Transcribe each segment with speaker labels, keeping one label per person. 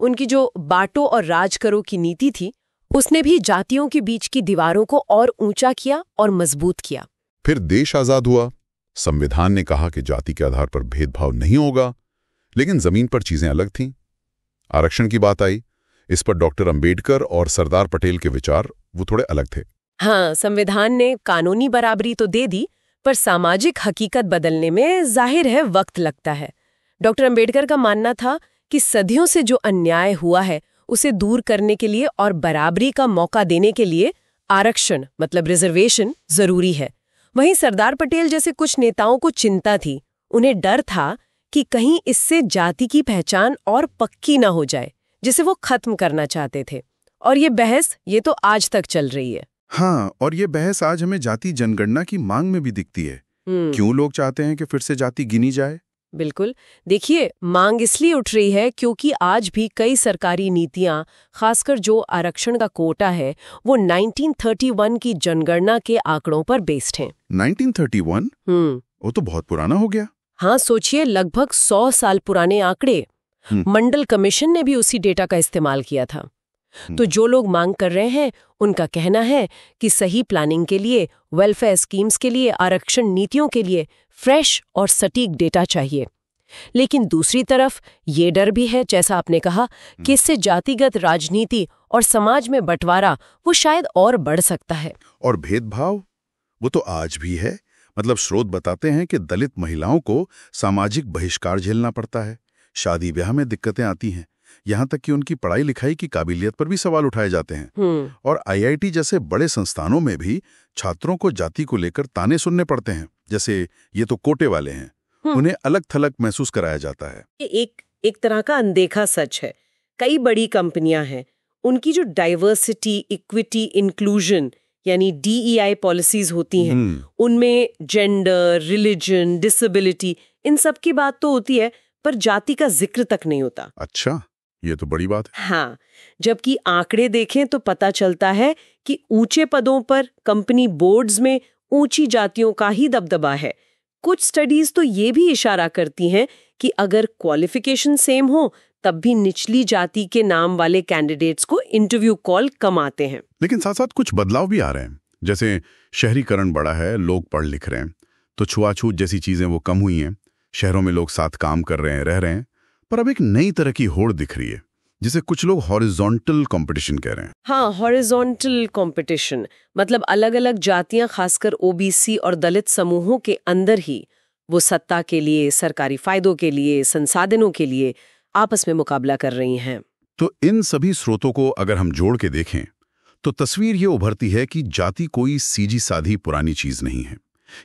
Speaker 1: उनकी जो बांटो और राज करो की नीति थी, उसने भी जातियों के बीच की दीवारों को और ऊंचा किया और मजबूत किया।
Speaker 2: फिर देश आजाद हुआ। संविधान ने कहा कि जाति के आधार पर भेदभाव नहीं होगा, लेकिन जमीन पर चीजें अलग थीं। आरक्षण की बात आई। इस पर डॉक्टर अंबेडकर और सरदार पटेल के विचार वो थोड़े अलग थे।
Speaker 1: हाँ, संविधान ने कानूनी बराबरी तो दे दी, पर सामाजिक हकीकत बदलने में जाहिर है वक्त लगता है। डॉक्टर अंबेडकर का मानना था कि सदियों से जो अन्याय हुआ है उसे दूर करने के लिए और बराबरी का मौका देने के लिए आरक्षण मतलब रिजर्वेशन जरूरी है। वहीं सरदार पटेल जैसे कुछ नेताओं को चिंता थी। उन्हें डर था कि कहीं इससे जाति की पहचान और पक्की ना हो जाए, जिसे वो खत्म करना चाहते थे। और ये बहस ये तो आज तक चल रही है।
Speaker 3: हाँ, और ये बहस आज हमें जाति जनगणना की मांग में भी दिखती है। क्यों लोग चाहते हैं कि फिर से जाति गिनी जाए?
Speaker 1: बिल्कुल, देखिए, मांग इसलिए उठ रही है क्योंकि आज भी कई सरकारी नीतियां, खासकर जो आरक्षण का कोटा है, वो 1931 की जनगणना के आंकड़ों पर बेस्ड हैं।
Speaker 3: 1931? वो तो बहुत पुराना हो गया।
Speaker 1: हाँ, सोचिए, लगभग 100 साल पुराने आंकड़े। मंडल कमीशन ने भी उसी डेटा का इस्तेमाल किया था। तो जो लोग मांग कर रहे हैं, उनका कहना है कि सही प्लानिंग के लिए, वेलफेयर स्कीम्स के लिए, आरक्षण नीतियों के लिए फ्रेश और सटीक डेटा चाहिए। लेकिन दूसरी तरफ ये डर भी है, जैसा आपने कहा, कि इससे जातिगत राजनीति और समाज में बंटवारा वो शायद और बढ़ सकता है।
Speaker 3: और भेदभाव वो तो आज भी है। मतलब स्रोत बताते हैं कि दलित महिलाओं को सामाजिक बहिष्कार झेलना पड़ता है, शादी ब्याह में दिक्कतें आती हैं, यहाँ तक कि उनकी पढ़ाई लिखाई की काबिलियत पर भी सवाल उठाए जाते हैं। और आईआईटी जैसे बड़े संस्थानों में भी छात्रों को जाति को लेकर ताने सुनने पड़ते हैं, जैसे ये तो कोटे वाले हैं, उन्हें अलग थलग महसूस कराया जाता है।
Speaker 1: एक तरह का अनदेखा सच है। कई बड़ी कंपनियां हैं, उनकी जो डाइवर्सिटी, इक्विटी, इंक्लूजन यानी DEI पॉलिसीज होती हैं, उनमें जेंडर, रिलीजन, डिसेबिलिटी, इन सब की बात तो होती है, पर जाति का जिक्र तक नहीं होता।
Speaker 3: अच्छा, ये तो बड़ी बात है।
Speaker 1: हाँ, जबकि आंकड़े देखें तो पता चलता है कि ऊंचे पदों पर कंपनी बोर्ड्स में ऊंची जातियों का ही दबदबा है। कुछ स्टडीज तो ये भी इशारा करती हैं कि अगर क्वालिफिकेशन सेम हो, तब भी निचली जाति के नाम वाले कैंडिडेट्स को इंटरव्यू कॉल कम आते हैं।
Speaker 3: लेकिन साथ साथ कुछ बदलाव भी आ रहे हैं, जैसे शहरीकरण बढ़ा है, लोग पढ़ लिख रहे हैं, तो छुआछूत जैसी चीजें वो कम हुई हैं। शहरों में लोग साथ काम कर रहे हैं, रह रहे हैं, पर अब एक नई तरह की होड़ दिख रही है, जिसे कुछ लोग हॉरिजॉन्टल कंपटीशन कह रहे हैं।
Speaker 1: हाँ, हॉरिजॉन्टल कंपटीशन मतलब अलग अलग जातियां, खासकर OBC और दलित समूहों के अंदर ही वो सत्ता के लिए, सरकारी फायदों के लिए, संसाधनों के लिए आपस में मुकाबला कर रही हैं।
Speaker 3: तो इन सभी स्रोतों को अगर हम जोड़ के देखें तो तस्वीर ये उभरती है कि जाति कोई सीधी साधी पुरानी चीज नहीं है।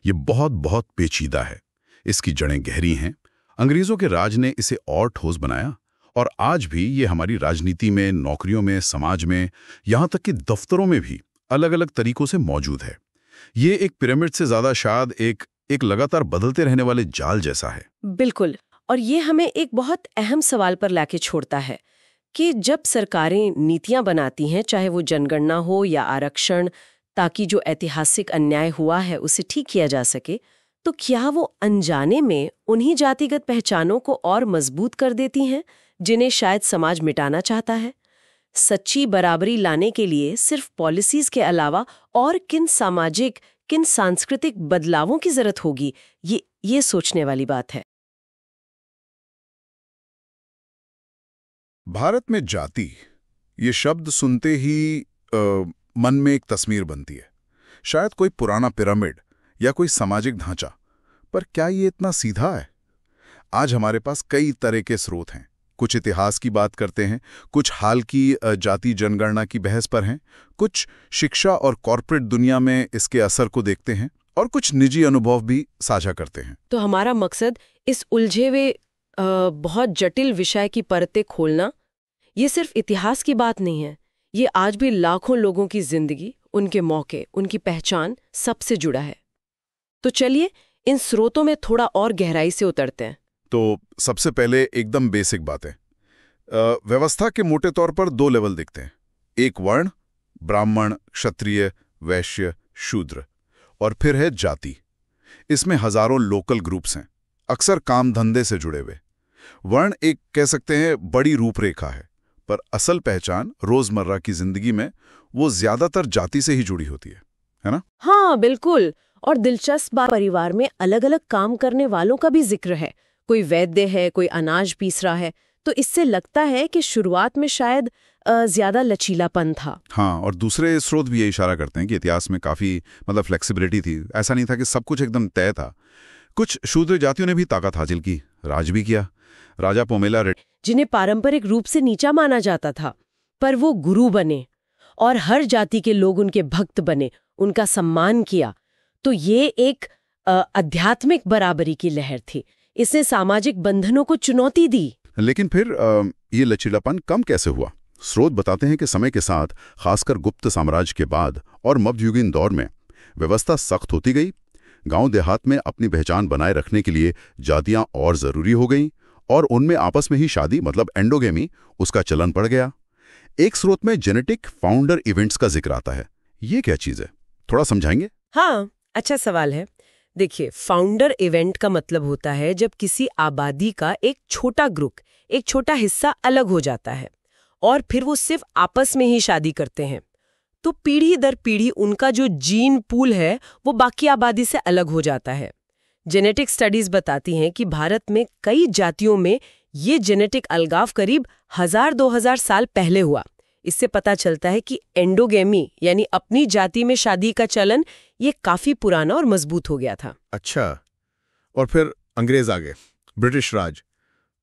Speaker 3: ये बहुत बहुत पेचीदा है, इसकी जड़ें गहरी हैं। अंग्रेजों के राज ने इसे और ठोस बनाया, और आज भी ये हमारी राजनीति में, नौकरियों में, समाज में, यहाँ तक कि दफ्तरों में भी अलग अलग तरीकों से मौजूद है। ये एक पिरामिड से ज्यादा शायद एक लगातार बदलते रहने वाले जाल जैसा है।
Speaker 1: बिल्कुल, और ये हमें एक बहुत अहम सवाल पर लाके छोड़ता है कि जब सरकारें नीतियां बनाती हैं, चाहे वो जनगणना हो या आरक्षण, ताकि जो ऐतिहासिक अन्याय हुआ है उसे ठीक किया जा सके, तो क्या वो अनजाने में उन्हीं जातिगत पहचानों को और मजबूत कर देती हैं जिन्हें शायद समाज मिटाना चाहता है? सच्ची बराबरी लाने के लिए सिर्फ पॉलिसीज के अलावा और किन सामाजिक, किन सांस्कृतिक बदलावों की जरूरत होगी, ये सोचने वाली बात है।
Speaker 3: भारत में जाति, ये शब्द सुनते ही मन में एक तस्वीर बनती है, शायद कोई पुराना पिरामिड या कोई सामाजिक ढांचा। पर क्या ये इतना सीधा है? आज हमारे पास कई तरह के स्रोत हैं। कुछ इतिहास की बात करते हैं, कुछ हाल की जाति जनगणना की बहस पर हैं, कुछ शिक्षा और कॉर्पोरेट दुनिया में इसके असर को देखते हैं, और कुछ निजी अनुभव भी साझा करते हैं।
Speaker 1: तो हमारा मकसद इस उलझे हुए बहुत जटिल विषय की परतें खोलना। ये सिर्फ इतिहास की बात नहीं है, ये आज भी लाखों लोगों की जिंदगी, उनके मौके, उनकी पहचान सबसे जुड़ा है। तो चलिए इन स्रोतों में थोड़ा और गहराई से उतरते हैं।
Speaker 3: तो सबसे पहले एकदम बेसिक बातें। व्यवस्था के मोटे तौर पर 2 लेवल दिखते हैं। एक वर्ण, ब्राह्मण, क्षत्रिय, वैश्य, शूद्र, और फिर है जाति। इसमें हजारों लोकल ग्रुप्स हैं, अक्सर काम धंधे से जुड़े हुए। वर्ण एक कह सकते हैं बड़ी रूपरेखा है, पर असल पहचान रोजमर्रा की जिंदगी में वो ज्यादातर जाति से ही जुड़ी होती है ना?
Speaker 1: हाँ बिल्कुल। और दिलचस्प बात, परिवार में अलग अलग काम करने वालों का भी जिक्र है। कोई वैद्य है, कोई अनाज पीस रहा है। तो इससे लगता है कि शुरुआत में शायद ज्यादा लचीलापन था।
Speaker 3: हाँ, और दूसरे स्रोत भी ये इशारा करते हैं कि इतिहास में काफी फ्लेक्सिबिलिटी थी। ऐसा नहीं था कि सब कुछ एकदम तय था। कुछ शूद्र जातियों ने भी ताकत हासिल की, राज भी किया। राजा पोमेला रेड्डी,
Speaker 1: जिन्हें पारंपरिक रूप से नीचा माना जाता था, पर वो गुरु बने और हर जाति के लोग उनके भक्त बने, उनका सम्मान किया। तो ये एक आध्यात्मिक बराबरी की लहर थी। इसने सामाजिक बंधनों को चुनौती दी।
Speaker 3: लेकिन फिर ये लचीलापन कम कैसे हुआ? स्रोत बताते हैं कि समय के साथ, खासकर गुप्त साम्राज्य के बाद और मध्ययुगीन दौर में, व्यवस्था सख्त होती गई। गांव देहात में अपनी पहचान बनाए रखने के लिए जातियां और जरूरी हो गईं और उनमें आपस में ही शादी एंडोगेमी, उसका चलन पड़ गया। एक स्रोत में जेनेटिक फाउंडर इवेंट्स का जिक्र आता है। ये क्या चीज है, थोड़ा समझाएंगे?
Speaker 1: हाँ, अच्छा सवाल है। देखिए, फाउंडर इवेंट का मतलब होता है जब किसी आबादी का एक छोटा ग्रुप, एक छोटा हिस्सा अलग हो जाता है और फिर वो सिर्फ आपस में ही शादी करते हैं। तो पीढ़ी दर पीढ़ी उनका जो जीन पूल है वो बाकी आबादी से अलग हो जाता है। जेनेटिक स्टडीज बताती हैं कि भारत में कई जातियों में ये जेनेटिक अलगाव करीब 1000-2000 साल पहले हुआ। इससे पता चलता है कि एंडोगेमी यानी अपनी जाति में शादी का चलन ये काफी पुराना और मजबूत हो गया था।
Speaker 3: अच्छा, और फिर अंग्रेज आ गए, ब्रिटिश राज।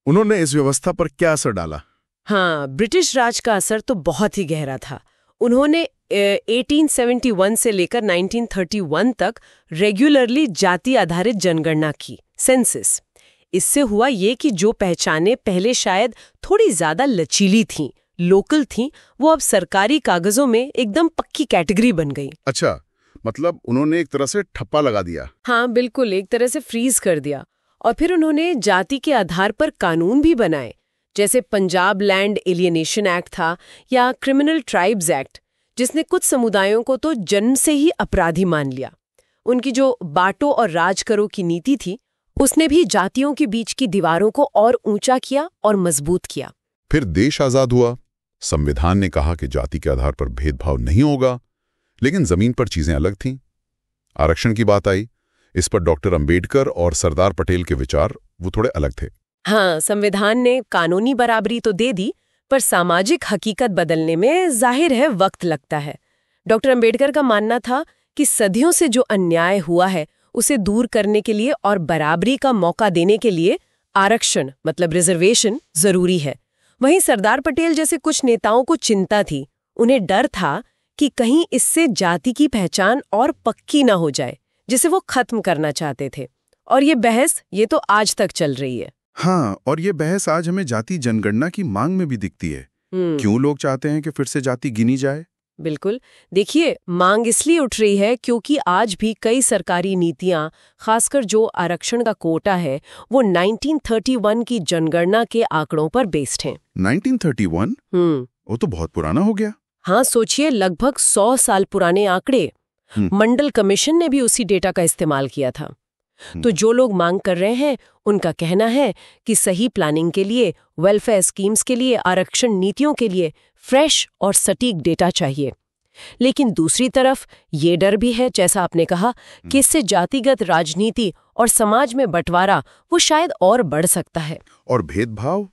Speaker 3: उन्होंने इस व्यवस्था पर क्या असर डाला?
Speaker 1: हाँ, ब्रिटिश राज का असर तो बहुत ही गहरा था। उन्होंने 1871 से लेकर 1931 तक रेगुलरली जाति आधारित जनगणना की, सेंसस। इससे हुआ ये कि जो पहचानें पहले शायद थोड़ी ज्यादा लचीली थीं, लोकल थीं, वो अब सरकारी कागजों में एकदम पक्की कैटेगरी बन गई।
Speaker 3: अच्छा, मतलब उन्होंने एक तरह से ठप्पा लगा दिया।
Speaker 1: हाँ बिल्कुल, एक तरह से फ्रीज कर दिया। और फिर उन्होंने जाति के आधार पर कानून भी बनाए, जैसे पंजाब लैंड एलियनेशन एक्ट था या क्रिमिनल ट्राइब्स एक्ट, जिसने कुछ समुदायों को तो जन्म से ही अपराधी मान लिया। उनकी जो बाटो और राज करो की नीति थी, उसने भी जातियों के बीच की दीवारों को और ऊंचा किया और मजबूत किया।
Speaker 2: फिर देश आजाद हुआ। संविधान ने कहा कि जाति के आधार पर भेदभाव नहीं होगा, लेकिन जमीन पर चीजें अलग थीं। आरक्षण की बात आई। इस पर डॉक्टर अंबेडकर और सरदार पटेल के विचार वो थोड़े अलग थे।
Speaker 1: हाँ, संविधान ने कानूनी बराबरी तो दे दी, पर सामाजिक हकीकत बदलने में जाहिर है वक्त लगता है। डॉक्टर अंबेडकर का मानना था कि सदियों से जो अन्याय हुआ है उसे दूर करने के लिए और बराबरी का मौका देने के लिए आरक्षण रिजर्वेशन जरूरी है। वहीं सरदार पटेल जैसे कुछ नेताओं को चिंता थी। उन्हें डर था कि कहीं इससे जाति की पहचान और पक्की ना हो जाए, जिसे वो खत्म करना चाहते थे। और ये बहस ये तो आज तक चल रही है।
Speaker 3: हाँ, और ये बहस आज हमें जाति जनगणना की मांग में भी दिखती है। क्यों लोग चाहते हैं कि फिर से जाति गिनी जाए?
Speaker 1: बिल्कुल, देखिए, मांग इसलिए उठ रही है क्योंकि आज भी कई सरकारी नीतियां, खासकर जो आरक्षण का कोटा है, वो 1931 की जनगणना के आंकड़ों पर बेस्ड हैं।
Speaker 3: 1931? वो तो बहुत पुराना हो गया।
Speaker 1: हाँ, सोचिए, लगभग 100 साल पुराने आंकड़े। मंडल कमीशन ने भी उसी डेटा का इस्तेमाल किया था। तो जो लोग मांग कर रहे हैं, उनका कहना है कि सही प्लानिंग के लिए, वेलफेयर स्कीम्स के लिए, आरक्षण नीतियों के लिए फ्रेश और सटीक डेटा चाहिए। लेकिन दूसरी तरफ ये डर भी है, जैसा आपने कहा, कि इससे जातिगत राजनीति और समाज में बंटवारा वो शायद और बढ़ सकता है।
Speaker 3: और भेदभाव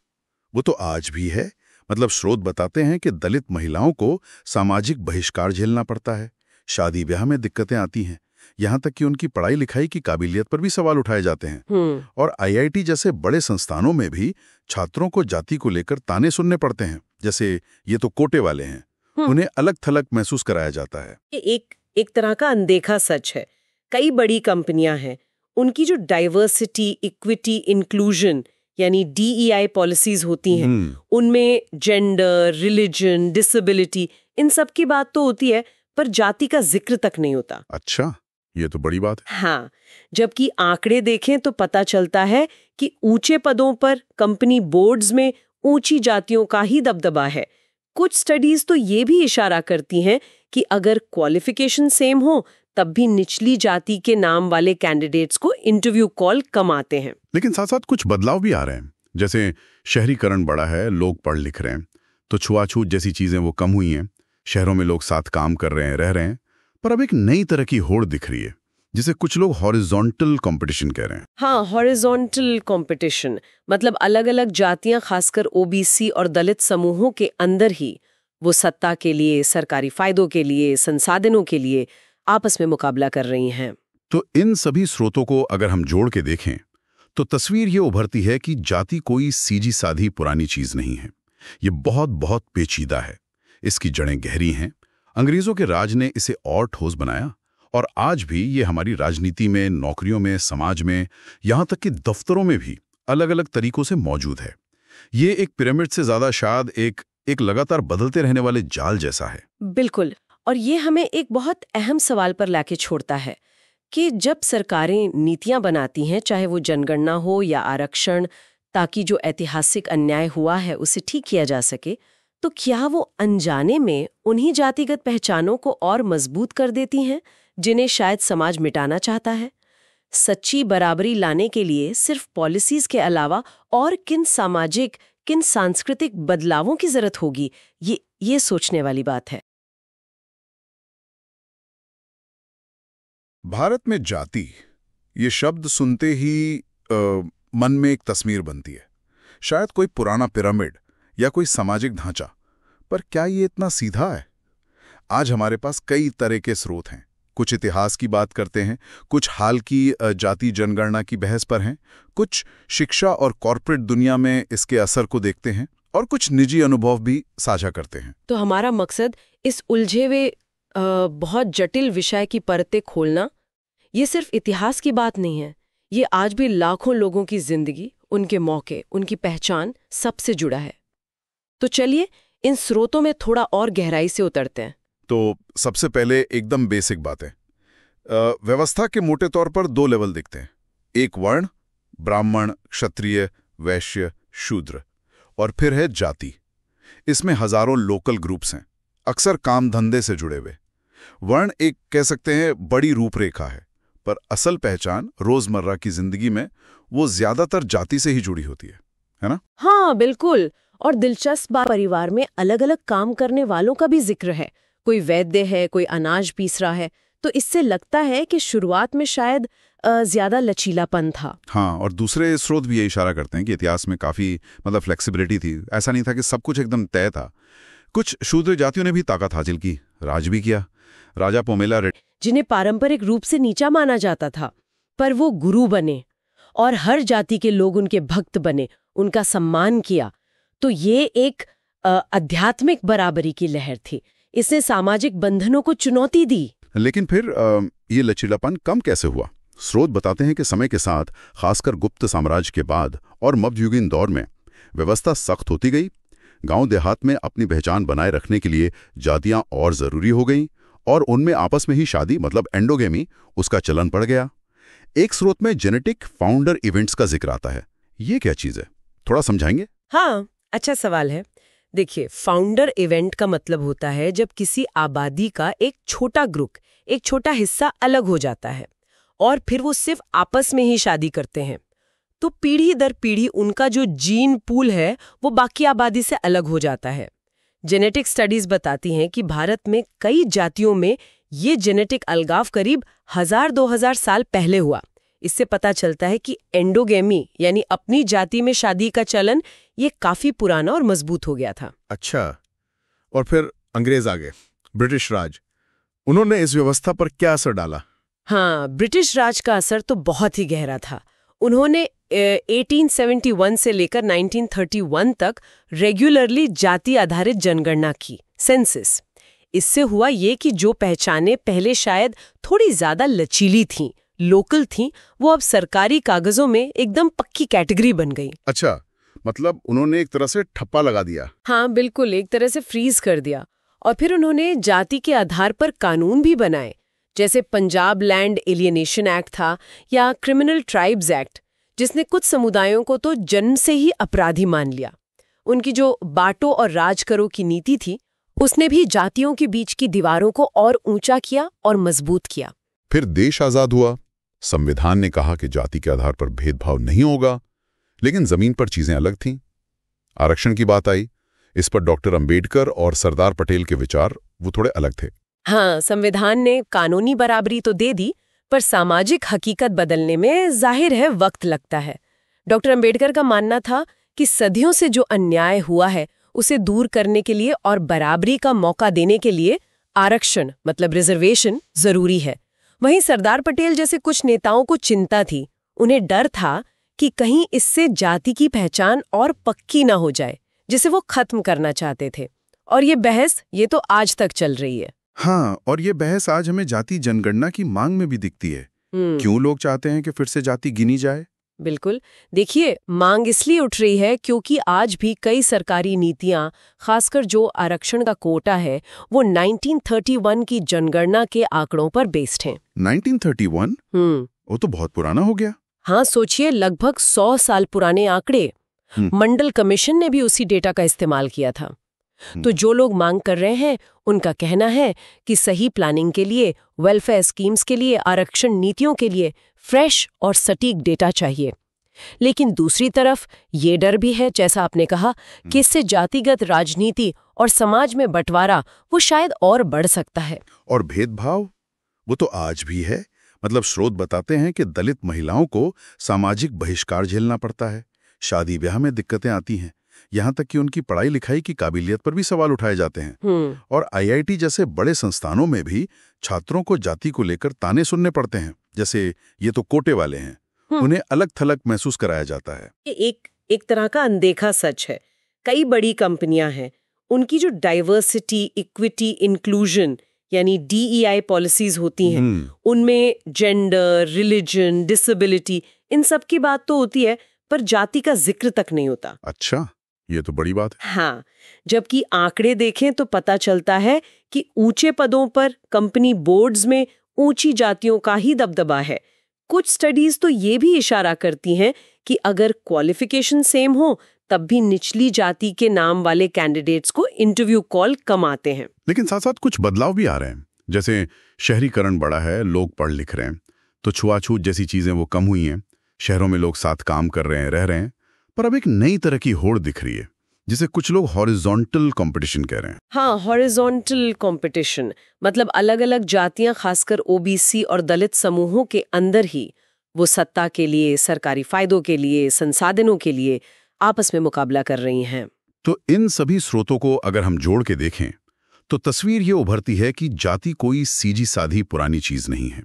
Speaker 3: वो तो आज भी है। स्रोत बताते हैं कि दलित महिलाओं को सामाजिक बहिष्कार झेलना पड़ता है, शादी ब्याह में दिक्कतें आती हैं, यहाँ तक कि उनकी पढ़ाई लिखाई की काबिलियत पर भी सवाल उठाए जाते हैं। और IIT जैसे बड़े संस्थानों में भी छात्रों को जाति को लेकर ताने सुनने पड़ते हैं, जैसे ये तो कोटे वाले हैं, उन्हें अलग थलग महसूस कराया जाता है।
Speaker 1: एक तरह का अनदेखा सच है। कई बड़ी कंपनियां हैं, उनकी जो डाइवर्सिटी, इक्विटी, इंक्लूजन यानी DEI पॉलिसीज होती हैं, उनमें जेंडर, रिलीजन, डिसेबिलिटी, इन सब की बात तो होती है, पर जाति का जिक्र तक नहीं होता।
Speaker 3: अच्छा, ये तो बड़ी बात है।
Speaker 1: हाँ, जबकि आंकड़े देखें तो पता चलता है कि ऊंचे पदों पर, कंपनी बोर्ड्स में ऊंची जातियों का ही दबदबा है। कुछ स्टडीज तो ये भी इशारा करती हैं कि अगर क्वालिफिकेशन सेम हो, तब भी निचली जाति के नाम वाले कैंडिडेट्स को इंटरव्यू कॉल कम आते हैं।
Speaker 3: लेकिन साथ साथ कुछ बदलाव भी आ रहे हैं, जैसे शहरीकरण बढ़ा है, लोग पढ़ लिख रहे हैं, तो छुआछूत जैसी चीजें वो कम हुई हैं, शहरों में लोग साथ काम कर रहे हैं, रह रहे हैं। पर अब एक नई तरह की होड़ दिख रही है, जिसे कुछ लोग हॉरिजॉन्टल कंपटीशन कह रहे हैं।
Speaker 1: हाँ, हॉरिजॉन्टल कंपटीशन मतलब अलग अलग जातियां, खासकर ओबीसी और दलित समूहों के अंदर ही वो सत्ता के लिए, सरकारी फायदों के लिए, संसाधनों के लिए आपस में मुकाबला कर रही हैं।
Speaker 3: तो इन सभी स्रोतों को अगर हम जोड़ के देखें तो तस्वीर ये उभरती है कि जाति कोई सीधी साधी पुरानी चीज नहीं है। ये बहुत बहुत पेचीदा है, इसकी जड़ें गहरी हैं। अंग्रेजों के राज ने इसे और ठोस बनाया और आज भी ये हमारी राजनीति में, नौकरियों में, समाज में, यहाँ तक कि दफ्तरों में भी अलग अलग तरीकों से मौजूद है। ये एक पिरामिड से ज्यादा शायद एक लगातार बदलते रहने वाले जाल जैसा है।
Speaker 1: बिल्कुल। और ये हमें एक बहुत अहम सवाल पर लाके छोड़ता है कि जब सरकारें नीतियां बनाती हैं, चाहे वो जनगणना हो या आरक्षण, ताकि जो ऐतिहासिक अन्याय हुआ है उसे ठीक किया जा सके, तो क्या वो अनजाने में उन्हीं जातिगत पहचानों को और मजबूत कर देती हैं जिन्हें शायद समाज मिटाना चाहता है? सच्ची बराबरी लाने के लिए सिर्फ पॉलिसीज के अलावा और किन सामाजिक, किन सांस्कृतिक बदलावों की जरूरत होगी, ये सोचने वाली बात है।
Speaker 2: भारत में जाति, ये शब्द सुनते ही मन में एक तस्वीर बनती है, शायद कोई पुराना पिरामिड या कोई सामाजिक ढांचा। पर क्या ये इतना सीधा है? आज हमारे पास कई तरह के स्रोत हैं। कुछ इतिहास की बात करते हैं, कुछ हाल की जाति जनगणना की बहस पर हैं, कुछ शिक्षा और कॉर्पोरेट दुनिया में इसके असर को देखते हैं, और कुछ निजी अनुभव भी साझा करते हैं।
Speaker 1: तो हमारा मकसद इस उलझे हुए बहुत जटिल विषय की परतें खोलना। ये सिर्फ इतिहास की बात नहीं है, ये आज भी लाखों लोगों की जिंदगी, उनके मौके, उनकी पहचान सबसे जुड़ा है। तो चलिए इन स्रोतों में थोड़ा और गहराई से उतरते हैं।
Speaker 2: तो सबसे पहले एकदम बेसिक बात है। व्यवस्था के मोटे तौर पर दो लेवल दिखते हैं। एक वर्ण, ब्राह्मण, क्षत्रिय, वैश्य, शूद्र, और फिर है जाति। इसमें हजारों लोकल ग्रुप्स हैं, अक्सर काम धंधे से जुड़े हुए। वर्ण एक कह सकते हैं बड़ी रूपरेखा है, पर असल पहचान रोजमर्रा की जिंदगी में वो ज्यादातर जाति से ही जुड़ी होती है ना?
Speaker 1: हाँ बिल्कुल। और दिलचस्प बात, परिवार में अलग अलग काम करने वालों का भी जिक्र है। कोई वैद्य है, कोई अनाज पीस रहा है। तो इससे लगता है कि शुरुआत में शायद ज्यादा लचीलापन था।
Speaker 3: हाँ, और दूसरे स्रोत भी ये इशारा करते हैं कि इतिहास में काफी फ्लेक्सिबिलिटी थी। ऐसा नहीं था कि सब कुछ एकदम तय था। कुछ शूद्र जातियों ने भी ताकत हासिल की, राज भी किया। राजा पोमेला,
Speaker 1: जिन्हें पारंपरिक रूप से नीचा माना जाता था, पर वो गुरु बने और हर जाति के लोग उनके भक्त बने, उनका सम्मान किया। तो ये एक आध्यात्मिक बराबरी की लहर थी। इसने सामाजिक बंधनों को चुनौती दी।
Speaker 3: लेकिन फिर ये लचीलापन कम कैसे हुआ? स्रोत बताते हैं कि समय के साथ, खासकर गुप्त साम्राज्य के बाद और मध्ययुगीन दौर में, व्यवस्था सख्त होती गई। गांव देहात में अपनी पहचान बनाए रखने के लिए जातियां और जरूरी हो गईं, और उनमें आपस में ही शादी एंडोगेमी, उसका चलन पड़ गया। एक स्रोत में जेनेटिक फाउंडर इवेंट्स का जिक्र आता है। ये क्या चीज है, थोड़ा समझाएंगे?
Speaker 1: हाँ, अच्छा सवाल है। देखिए, फाउंडर इवेंट का मतलब होता है जब किसी आबादी का एक छोटा ग्रुप, एक छोटा हिस्सा अलग हो जाता है और फिर वो सिर्फ आपस में ही शादी करते हैं। तो पीढ़ी दर पीढ़ी उनका जो जीन पूल है वो बाकी आबादी से अलग हो जाता है। जेनेटिक स्टडीज बताती हैं कि भारत में कई जातियों में ये जेनेटिक अलगाव करीब 1000-2000 साल पहले हुआ। इससे पता चलता है कि एंडोगेमी यानी अपनी जाति में शादी का चलन ये काफी पुराना और मजबूत हो गया था।
Speaker 4: अच्छा, और फिर अंग्रेज आ गए, ब्रिटिश राज। उन्होंने इस व्यवस्था पर क्या असर डाला?
Speaker 1: हाँ, ब्रिटिश राज का असर तो बहुत ही गहरा था। उन्होंने 1871 से लेकर 1931 तक रेगुलरली जाति आधारित जनगणना की, सेंसस। इससे हुआ ये कि जो पहचानें पहले शायद थोड़ी ज्यादा लचीली थीं, लोकल थीं, वो अब सरकारी कागजों में एकदम पक्की कैटेगरी बन गई।
Speaker 3: अच्छा, मतलब उन्होंने एक तरह से ठप्पा लगा दिया।
Speaker 1: हाँ बिल्कुल, एक तरह से फ्रीज कर दिया। और फिर उन्होंने जाति के आधार पर कानून भी बनाए, जैसे पंजाब लैंड एलियनेशन एक्ट था या क्रिमिनल ट्राइब्स एक्ट, जिसने कुछ समुदायों को तो जन्म से ही अपराधी मान लिया। उनकी जो बांटो और राज करो की नीति थी, उसने भी जातियों के बीच की दीवारों को और ऊंचा किया और मजबूत किया।
Speaker 2: फिर देश आजाद हुआ। संविधान ने कहा कि जाति के आधार पर भेदभाव नहीं होगा, लेकिन जमीन पर चीजें अलग थीं। आरक्षण की बात आई। इस पर डॉक्टर अंबेडकर और सरदार पटेल के विचार वो थोड़े अलग थे।
Speaker 1: हाँ, संविधान ने कानूनी बराबरी तो दे दी, पर सामाजिक हकीकत बदलने में जाहिर है वक्त लगता है। डॉक्टर अंबेडकर का मानना था कि सदियों से जो अन्याय हुआ है उसे दूर करने के लिए और बराबरी का मौका देने के लिए आरक्षण मतलब रिजर्वेशन जरूरी है। वहीं सरदार पटेल जैसे कुछ नेताओं को चिंता थी, उन्हें डर था कि कहीं इससे जाति की पहचान और पक्की ना हो जाए, जिसे वो खत्म करना चाहते थे। और ये बहस ये तो आज तक चल रही है।
Speaker 3: हाँ, और ये बहस आज हमें जाति जनगणना की मांग में भी दिखती है। क्यों लोग चाहते हैं कि फिर से जाति गिनी जाए?
Speaker 1: बिल्कुल, देखिए, मांग इसलिए उठ रही है क्योंकि आज भी कई सरकारी नीतियां, खासकर जो आरक्षण का कोटा है, वो 1931 की जनगणना के आंकड़ों पर बेस्ड हैं।
Speaker 3: 1931? वो तो बहुत पुराना हो गया।
Speaker 1: हाँ, सोचिए, लगभग 100 साल पुराने आंकड़े। मंडल कमीशन ने भी उसी डेटा का इस्तेमाल किया था। तो जो लोग मांग कर रहे हैं, उनका कहना है कि सही प्लानिंग के लिए, वेलफेयर स्कीम्स के लिए, आरक्षण नीतियों के लिए फ्रेश और सटीक डेटा चाहिए। लेकिन दूसरी तरफ ये डर भी है, जैसा आपने कहा, कि इससे जातिगत राजनीति और समाज में बंटवारा वो शायद और बढ़ सकता है।
Speaker 3: और भेदभाव वो तो आज भी है। मतलब स्रोत बताते हैं कि दलित महिलाओं को सामाजिक बहिष्कार झेलना पड़ता है, शादी ब्याह में दिक्कतें आती हैं, यहाँ तक कि उनकी पढ़ाई लिखाई की काबिलियत पर भी सवाल उठाए जाते हैं। और आईआईटी जैसे बड़े संस्थानों में भी छात्रों को जाति को लेकर ताने सुनने पड़ते हैं, जैसे ये तो कोटे वाले हैं, उन्हें अलग थलग महसूस कराया जाता है।
Speaker 1: एक तरह का अनदेखा सच है। कई बड़ी कंपनियां हैं, उनकी जो डाइवर्सिटी, इक्विटी, इंक्लूजन यानी DEI पॉलिसीज होती हैं, उनमें जेंडर, रिलीजन, डिसेबिलिटी, इन सब की बात तो होती है, पर जाति का जिक्र तक नहीं होता।
Speaker 3: अच्छा, ये तो बड़ी बात है।
Speaker 1: हाँ, जबकि आंकड़े देखें तो पता चलता है कि ऊंचे पदों पर, कंपनी बोर्ड्स में ऊंची जातियों का ही दबदबा है। कुछ स्टडीज तो ये भी इशारा करती हैं कि अगर क्वालिफिकेशन सेम हो, तब भी निचली जाति के नाम वाले कैंडिडेट्स को इंटरव्यू कॉल कम आते हैं।
Speaker 3: लेकिन साथ साथ कुछ बदलाव भी आ रहे हैं, जैसे शहरीकरण बढ़ा है, लोग पढ़ लिख रहे हैं, तो छुआछूत जैसी चीजें वो कम हुई हैं। शहरों में लोग साथ काम कर रहे हैं, रह रहे हैं, पर अब एक नई तरह की होड़ दिख रही है, जिसे कुछ लोग हॉरिजॉन्टल कंपटीशन कह रहे हैं।
Speaker 1: हाँ, हॉरिजॉन्टल कंपटीशन मतलब अलग अलग जातियां, खासकर OBC और दलित समूहों के अंदर ही वो सत्ता के लिए, सरकारी फायदों के लिए, संसाधनों के लिए आपस में मुकाबला कर रही हैं।
Speaker 3: तो इन सभी स्रोतों को अगर हम जोड़ के देखें तो तस्वीर ये उभरती है कि जाति कोई सीधी साधी पुरानी चीज नहीं है।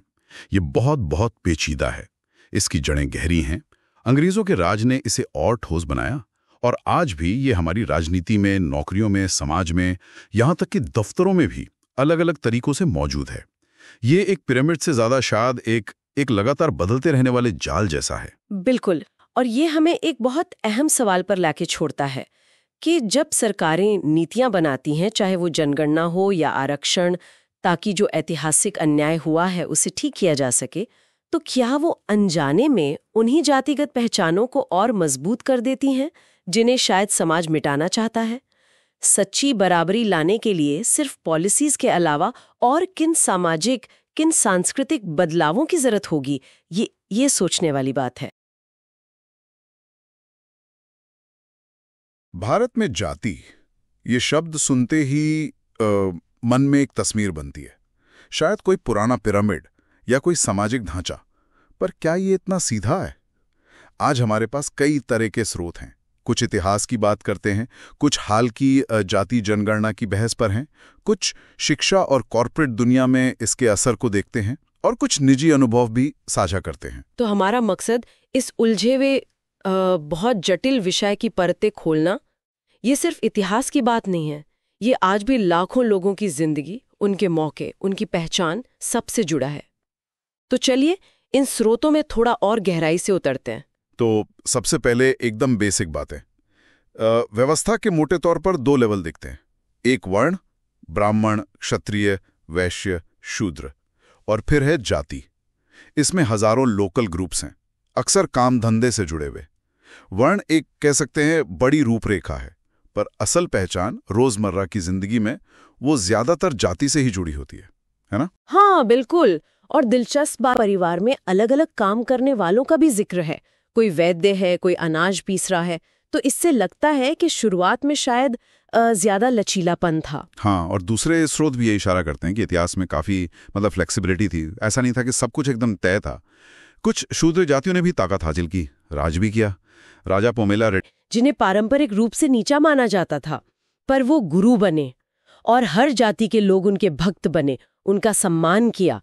Speaker 3: ये बहुत बहुत पेचीदा है, इसकी जड़ें गहरी हैं। अंग्रेजों के राज ने इसे और ठोस बनाया, और आज भी ये हमारी राजनीति में, नौकरियों में, समाज में, यहाँ तक कि दफ्तरों में भी अलग अलग तरीकों से मौजूद है। ये एक पिरामिड से ज्यादा शायद एक लगातार बदलते रहने वाले जाल जैसा है।
Speaker 1: बिल्कुल, और ये हमें एक बहुत अहम सवाल पर लाके छोड़ता है कि जब सरकारें नीतियां बनाती हैं, चाहे वो जनगणना हो या आरक्षण, ताकि जो ऐतिहासिक अन्याय हुआ है उसे ठीक किया जा सके, तो क्या वो अनजाने में उन्हीं जातिगत पहचानों को और मजबूत कर देती हैं जिन्हें शायद समाज मिटाना चाहता है? सच्ची बराबरी लाने के लिए सिर्फ पॉलिसीज के अलावा और किन सामाजिक, किन सांस्कृतिक बदलावों की जरूरत होगी, ये सोचने वाली बात है।
Speaker 2: भारत में जाति, ये शब्द सुनते ही मन में एक तस्वीर बनती है, शायद कोई पुराना पिरामिड या कोई सामाजिक ढांचा। पर क्या ये इतना सीधा है? आज हमारे पास कई तरह के स्रोत हैं। कुछ इतिहास की बात करते हैं, कुछ हाल की जाति जनगणना की बहस पर हैं, कुछ शिक्षा और कॉर्पोरेट दुनिया में इसके असर को देखते हैं, और कुछ निजी अनुभव भी साझा करते हैं।
Speaker 1: तो हमारा मकसद इस उलझे हुए बहुत जटिल विषय की परतें खोलना। ये सिर्फ इतिहास की बात नहीं है, ये आज भी लाखों लोगों की जिंदगी, उनके मौके, उनकी पहचान सबसे जुड़ा है। तो चलिए इन स्रोतों में थोड़ा और गहराई से उतरते हैं।
Speaker 2: तो सबसे पहले एकदम बेसिक बातें। व्यवस्था के मोटे तौर पर 2 लेवल दिखते हैं। एक वर्ण, ब्राह्मण, क्षत्रिय, वैश्य, शूद्र, और फिर है जाति। इसमें हजारों लोकल ग्रुप्स हैं, अक्सर काम धंधे से जुड़े हुए। वर्ण एक कह सकते हैं बड़ी रूपरेखा है, पर असल पहचान रोजमर्रा की जिंदगी में वो ज्यादातर जाति से ही जुड़ी होती है ना?
Speaker 1: हाँ बिल्कुल। और दिलचस्प बात, परिवार में अलग अलग काम करने वालों का भी जिक्र है। कोई वैद्य है, कोई अनाज पीस रहा है। तो इससे लगता है कि शुरुआत में शायद ज्यादा लचीलापन था।
Speaker 3: हाँ, और दूसरे स्रोत भी ये इशारा करते हैं कि इतिहास में काफी फ्लेक्सिबिलिटी थी। ऐसा नहीं था कि सब कुछ एकदम तय था। कुछ शूद्र जातियों ने भी ताकत हासिल की, राज भी किया। राजा पोमेला
Speaker 1: जिन्हें पारंपरिक रूप से नीचा माना जाता था, पर वो गुरु बने और हर जाति के लोग उनके भक्त बने, उनका सम्मान किया।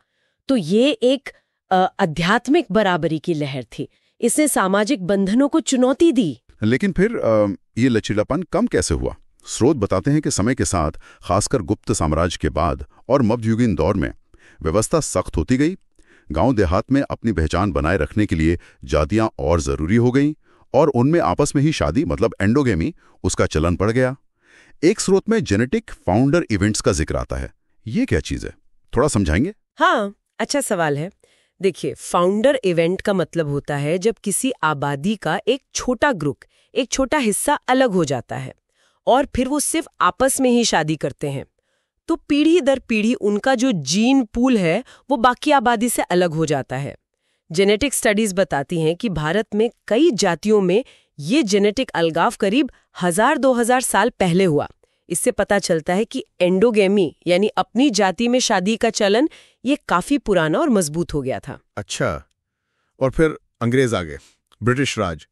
Speaker 1: तो ये एक आध्यात्मिक बराबरी की लहर थी। इसने सामाजिक बंधनों को चुनौती दी।
Speaker 3: लेकिन फिर ये लचीलापन कम कैसे हुआ? स्रोत बताते हैं कि समय के साथ, खासकर गुप्त साम्राज्य के बाद और मध्ययुगीन दौर में, व्यवस्था सख्त होती गई। गांव देहात में अपनी पहचान बनाए रखने के लिए जातियां और जरूरी हो गईं और उनमें आपस में ही शादी एंडोगेमी, उसका चलन पड़ गया। एक स्रोत में जेनेटिक फाउंडर इवेंट्स का जिक्र आता है। ये क्या चीज है, थोड़ा समझाएंगे?
Speaker 1: हाँ, अच्छा सवाल है। देखिए, फाउंडर इवेंट का मतलब होता है जब किसी आबादी का एक छोटा ग्रुप, एक छोटा हिस्सा अलग हो जाता है और फिर वो सिर्फ आपस में ही शादी करते हैं। तो पीढ़ी दर पीढ़ी उनका जो जीन पूल है वो बाकी आबादी से अलग हो जाता है। जेनेटिक स्टडीज बताती हैं कि भारत में कई जातियों में ये जेनेटिक अलगाव करीब 1000-2000 साल पहले हुआ। इससे पता चलता है कि एंडोगेमी यानी अपनी जाति में शादी का चलन ये काफी पुराना और मजबूत हो गया था।
Speaker 4: अच्छा, और फिर अंग्रेज आ गए, ब्रिटिश राज।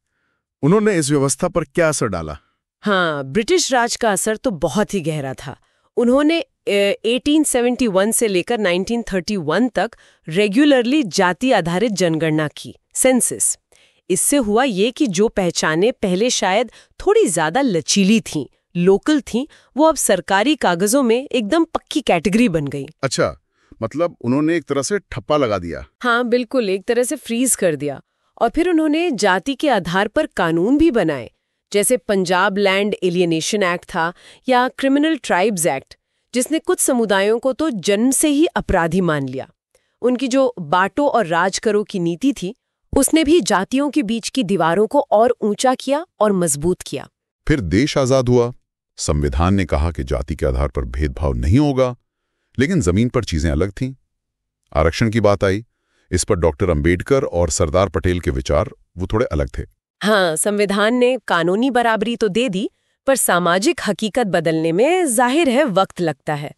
Speaker 4: उन्होंने इस व्यवस्था पर क्या असर डाला?
Speaker 1: हाँ, ब्रिटिश राज का असर तो बहुत ही गहरा था। उन्होंने 1871 से लेकर 1931 तक रेगुलरली जाति आधारित जनगणना की, सेंसस। इससे हुआ ये कि जो पहचानें पहले शायद थोड़ी ज्यादा लचीली थीं, लोकल थीं, वो अब सरकारी कागजों में एकदम पक्की कैटेगरी बन गई।
Speaker 4: अच्छा, मतलब उन्होंने एक तरह से ठप्पा लगा दिया।
Speaker 1: हाँ बिल्कुल, एक तरह से फ्रीज कर दिया। और फिर उन्होंने जाति के आधार पर कानून भी बनाए, जैसे पंजाब लैंड एलियनेशन एक्ट था या क्रिमिनल ट्राइब्स एक्ट, जिसने कुछ समुदायों को तो जन्म से ही अपराधी मान लिया। उनकी जो बांटो और राज करो की नीति थी, उसने भी जातियों के बीच की दीवारों को और ऊंचा किया और मजबूत किया।
Speaker 2: फिर देश आजाद हुआ। संविधान ने कहा कि जाति के आधार पर भेदभाव नहीं होगा, लेकिन जमीन पर चीजें अलग थीं। आरक्षण की बात आई। इस पर डॉक्टर अंबेडकर और सरदार पटेल के विचार वो थोड़े अलग थे।
Speaker 1: हाँ, संविधान ने कानूनी बराबरी तो दे दी, पर सामाजिक हकीकत बदलने में जाहिर है वक्त लगता है।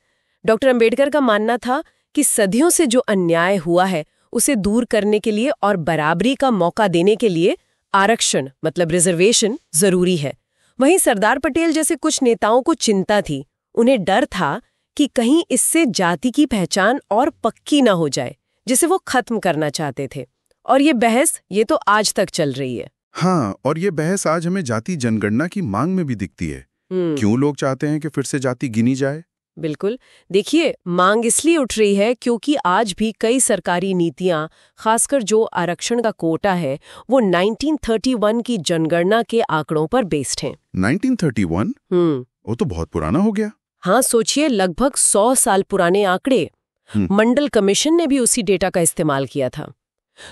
Speaker 1: डॉक्टर अंबेडकर का मानना था कि सदियों से जो अन्याय हुआ है उसे दूर करने के लिए और बराबरी का मौका देने के लिए आरक्षण रिजर्वेशन जरूरी है। वहीं सरदार पटेल जैसे कुछ नेताओं को चिंता थी। उन्हें डर था कि कहीं इससे जाति की पहचान और पक्की ना हो जाए, जिसे वो खत्म करना चाहते थे। और ये बहस ये तो आज तक चल रही है।
Speaker 3: हाँ, और ये बहस आज हमें जाति जनगणना की मांग में भी दिखती है। क्यों लोग चाहते हैं कि फिर से जाति गिनी जाए?
Speaker 1: बिल्कुल, देखिए, मांग इसलिए उठ रही है क्योंकि आज भी कई सरकारी नीतियां, खासकर जो आरक्षण का कोटा है, वो 1931 की जनगणना के आंकड़ों पर बेस्ड हैं।
Speaker 3: 1931? वो तो बहुत पुराना हो गया।
Speaker 1: हाँ, सोचिए, लगभग 100 साल पुराने आंकड़े। मंडल कमीशन ने भी उसी डेटा का इस्तेमाल किया था।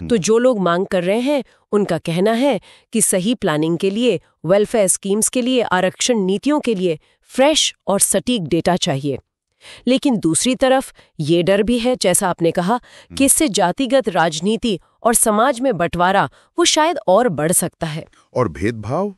Speaker 1: तो जो लोग मांग कर रहे हैं, उनका कहना है कि सही प्लानिंग के लिए, वेलफेयर स्कीम्स के लिए, आरक्षण नीतियों के लिए फ्रेश और सटीक डेटा चाहिए। लेकिन दूसरी तरफ ये डर भी है, जैसा आपने कहा, कि इससे जातिगत राजनीति और समाज में बंटवारा वो शायद और बढ़ सकता है।
Speaker 3: और भेदभाव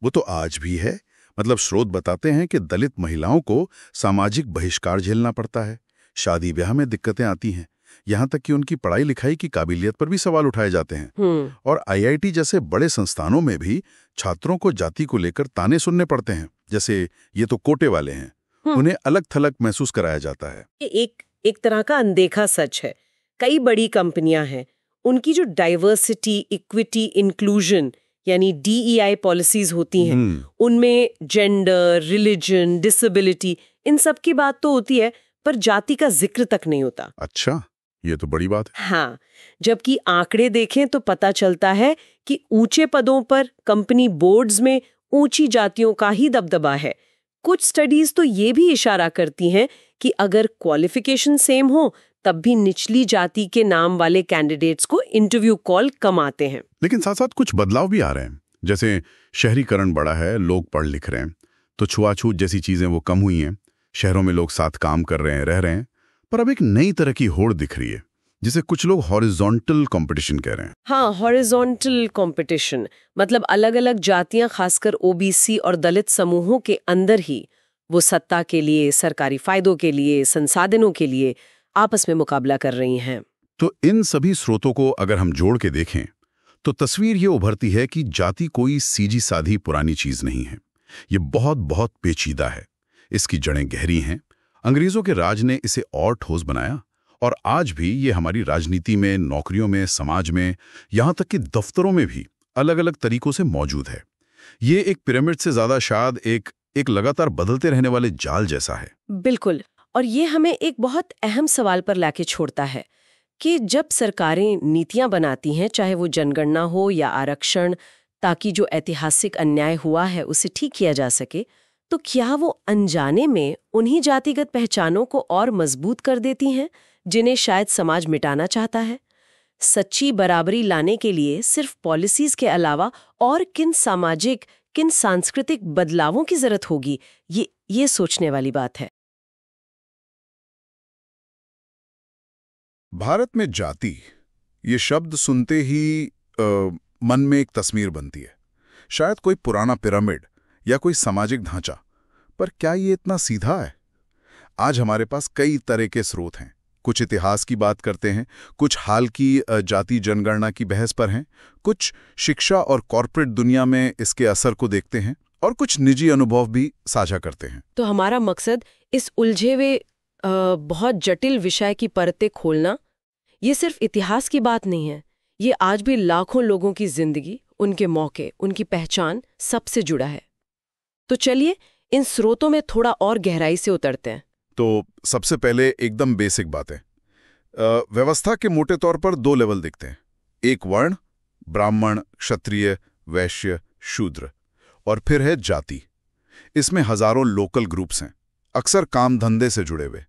Speaker 3: वो तो आज भी है। स्रोत बताते हैं कि दलित महिलाओं को सामाजिक बहिष्कार झेलना पड़ता है, शादी ब्याह में दिक्कतें आती हैं, यहाँ तक कि उनकी पढ़ाई लिखाई की काबिलियत पर भी सवाल उठाए जाते हैं। और आईआईटी जैसे बड़े संस्थानों में भी छात्रों को जाति को लेकर ताने सुनने पड़ते हैं, जैसे ये तो कोटे वाले हैं, उन्हें अलग थलग महसूस कराया जाता है।
Speaker 1: एक तरह का अनदेखा सच है। कई बड़ी कंपनियां हैं, उनकी जो डाइवर्सिटी, इक्विटी, इंक्लूजन यानी DEI पॉलिसीज होती हैं, उनमें जेंडर, रिलीजन, डिसेबिलिटी, इन सब की बात तो होती है, पर जाति का जिक्र तक नहीं होता।
Speaker 3: अच्छा, ये तो बड़ी बात है।
Speaker 1: हाँ, जबकि आंकड़े देखें तो पता चलता है कि ऊंचे पदों पर, कंपनी बोर्ड्स में ऊंची जातियों का ही दबदबा है। कुछ स्टडीज तो ये भी इशारा करती हैं कि अगर क्वालिफिकेशन सेम हो, तब भी निचली जाति के नाम वाले कैंडिडेट्स को इंटरव्यू कॉल कम आते हैं।
Speaker 3: लेकिन साथ साथ कुछ बदलाव भी आ रहे हैं, जैसे शहरीकरण बढ़ा है, लोग पढ़ लिख रहे हैं, तो छुआछूत जैसी चीजें वो कम हुई हैं। शहरों में लोग साथ काम कर रहे हैं, रह रहे हैं, पर अब एक नई तरह की होड़ दिख रही है, जिसे कुछ लोग हॉरिजॉन्टल कंपटीशन कह रहे हैं।
Speaker 1: हाँ, हॉरिजॉन्टल कंपटीशन अलग अलग जातियां, खासकर OBC और दलित समूहों के अंदर ही वो सत्ता के लिए, सरकारी फायदों के लिए, संसाधनों के लिए आपस में मुकाबला कर रही हैं।
Speaker 3: तो इन सभी स्रोतों को अगर हम जोड़ के देखें तो तस्वीर ये उभरती है कि जाति कोई सीधी साधी पुरानी चीज नहीं है। ये बहुत बहुत पेचीदा है। इसकी जड़ें गहरी हैं। अंग्रेजों के राज ने इसे और ठोस बनाया और आज भी ये हमारी राजनीति में, नौकरियों में, समाज में, यहाँ तक कि दफ्तरों में भी अलग अलग तरीकों से मौजूद है। ये एक पिरामिड से ज्यादा शायद एक लगातार बदलते रहने वाले जाल जैसा है।
Speaker 1: बिल्कुल। और ये हमें एक बहुत अहम सवाल पर लाके छोड़ता है कि जब सरकारें नीतियां बनाती हैं, चाहे वो जनगणना हो या आरक्षण, ताकि जो ऐतिहासिक अन्याय हुआ है उसे ठीक किया जा सके, तो क्या वो अनजाने में उन्हीं जातिगत पहचानों को और मजबूत कर देती हैं जिन्हें शायद समाज मिटाना चाहता है? सच्ची बराबरी लाने के लिए सिर्फ पॉलिसीज के अलावा और किन सामाजिक, किन सांस्कृतिक बदलावों की जरूरत होगी, ये सोचने वाली बात है।
Speaker 2: भारत में जाति, ये शब्द सुनते ही मन में एक तस्वीर बनती है, शायद कोई पुराना पिरामिड या कोई सामाजिक ढांचा। पर क्या ये इतना सीधा है? आज हमारे पास कई तरह के स्रोत हैं। कुछ इतिहास की बात करते हैं, कुछ हाल की जाति जनगणना की बहस पर हैं, कुछ शिक्षा और कॉर्पोरेट दुनिया में इसके असर को देखते हैं और कुछ निजी अनुभव भी साझा करते हैं।
Speaker 1: तो हमारा मकसद इस उलझे हुए बहुत जटिल विषय की परतें खोलना। ये सिर्फ इतिहास की बात नहीं है, ये आज भी लाखों लोगों की जिंदगी, उनके मौके, उनकी पहचान सबसे जुड़ा है। तो चलिए इन स्रोतों में थोड़ा और गहराई से उतरते हैं।
Speaker 2: तो सबसे पहले एकदम बेसिक बातें। व्यवस्था के मोटे तौर पर 2 लेवल दिखते हैं। एक वर्ण, ब्राह्मण, क्षत्रिय, वैश्य, शूद्र, और फिर है जाति। इसमें हजारों लोकल ग्रुप्स हैं, अक्सर काम धंधे से जुड़े हुए।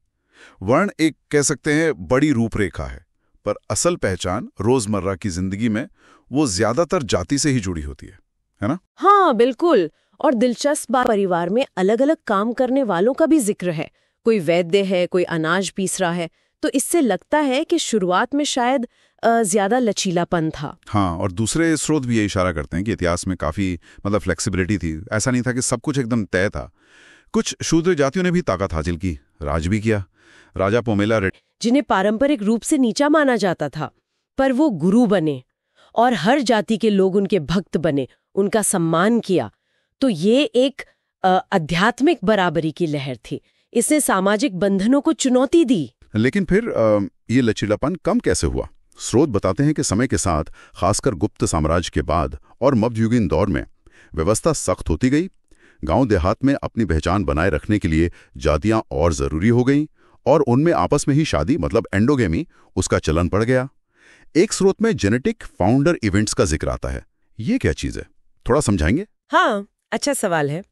Speaker 2: वर्ण एक कह सकते हैं बड़ी रूपरेखा है, पर असल पहचान रोजमर्रा की जिंदगी में वो ज्यादातर जाति से ही जुड़ी होती है ना?
Speaker 1: हाँ बिल्कुल। और दिलचस्प बात, परिवार में अलग अलग काम करने वालों का भी जिक्र है। कोई वैद्य है, कोई अनाज पीस रहा है, तो इससे लगता है कि शुरुआत में शायद ज्यादा लचीलापन था।
Speaker 3: हाँ, और दूसरे स्रोत भी ये इशारा करते हैं कि इतिहास में काफी फ्लेक्सिबिलिटी थी। ऐसा नहीं था कि सब कुछ एकदम तय था। कुछ शूद्र जातियों ने भी ताकत हासिल की, राज भी किया। राजा पोमेला रेड्डी,
Speaker 1: जिन्हें पारंपरिक रूप से नीचा माना जाता था, पर वो गुरु बने और हर जाति के लोग उनके भक्त बने, उनका सम्मान किया। तो ये एक आध्यात्मिक बराबरी की लहर थी। इसने सामाजिक बंधनों को चुनौती दी।
Speaker 3: लेकिन फिर ये लचीलापन कम कैसे हुआ? स्रोत बताते हैं कि समय के साथ, खासकर गुप्त साम्राज्य के बाद और मध्ययुगीन दौर में, व्यवस्था सख्त होती गई। गांव देहात में अपनी पहचान बनाए रखने के लिए जातियां और जरूरी हो गईं और उनमें आपस में ही शादी एंडोगेमी, उसका चलन पड़ गया। एक स्रोत में जेनेटिक फाउंडर इवेंट्स का जिक्र आता है। ये क्या चीज है, थोड़ा समझाएंगे?
Speaker 1: हाँ, अच्छा सवाल है।